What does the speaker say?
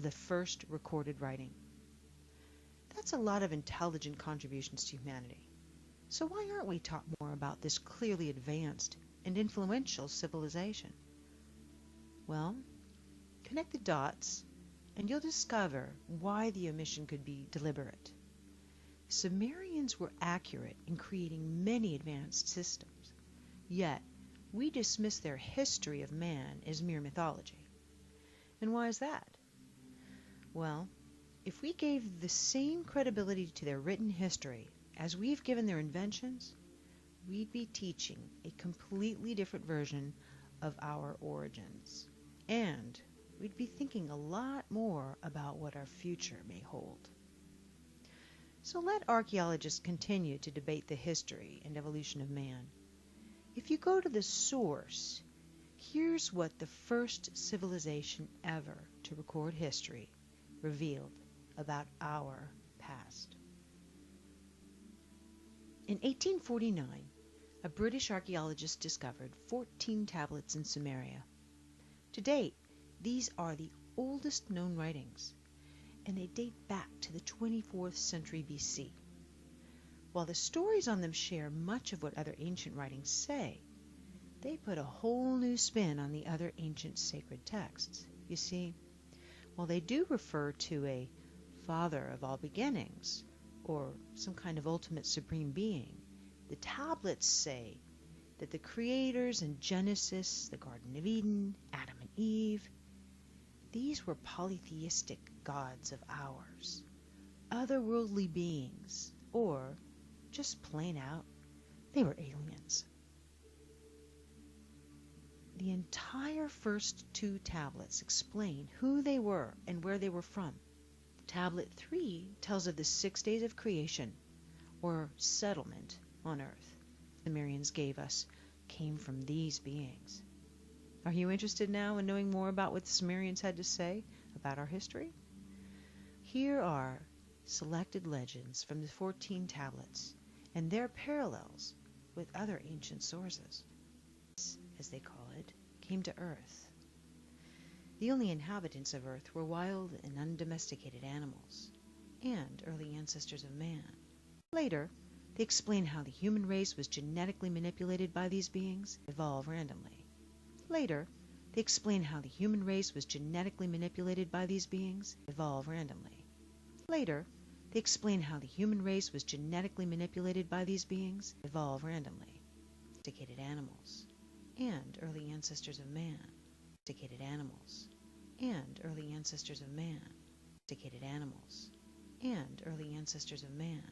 the first recorded writing. That's a lot of intelligent contributions to humanity. So why aren't we taught more about this clearly advanced and influential civilization? Well, connect the dots and you'll discover why the omission could be deliberate. Sumerians were accurate in creating many advanced systems, yet we dismiss their history of man as mere mythology. And why is that? Well, if we gave the same credibility to their written history as we've given their inventions, we'd be teaching a completely different version of our origins. And we'd be thinking a lot more about what our future may hold. So let archaeologists continue to debate the history and evolution of man. If you go to the source, here's what the first civilization ever to record history revealed about our past. In 1849, a British archaeologist discovered 14 tablets in Sumeria. To date, these are the oldest known writings, and they date back to the 24th century BC. While the stories on them share much of what other ancient writings say, they put a whole new spin on the other ancient sacred texts. You see, while they do refer to a father of all beginnings, or some kind of ultimate supreme being, the tablets say that the creators in Genesis, the Garden of Eden, Adam and Eve, these were polytheistic gods of ours, otherworldly beings, or just plain out, they were aliens. The entire first two tablets explain who they were and where they were from. Tablet 3 tells of the 6 days of creation, or settlement, on earth. The Sumerians gave us came from these beings. Are you interested now in knowing more about what the Sumerians had to say about our history? Here are selected legends from the 14 tablets and their parallels with other ancient sources. This, as they call it, came to Earth. The only inhabitants of Earth were wild and undomesticated animals, and early ancestors of man. Later, they explain how the human race was genetically manipulated by these beings, evolve randomly. Later, they explain how the human race was genetically manipulated by these beings, evolve randomly. Later, they explain how the human race was genetically manipulated by these beings, evolve randomly. Domesticated animals, and early ancestors of man. Domesticated animals, and early ancestors of man. Domesticated animals, and early ancestors of man.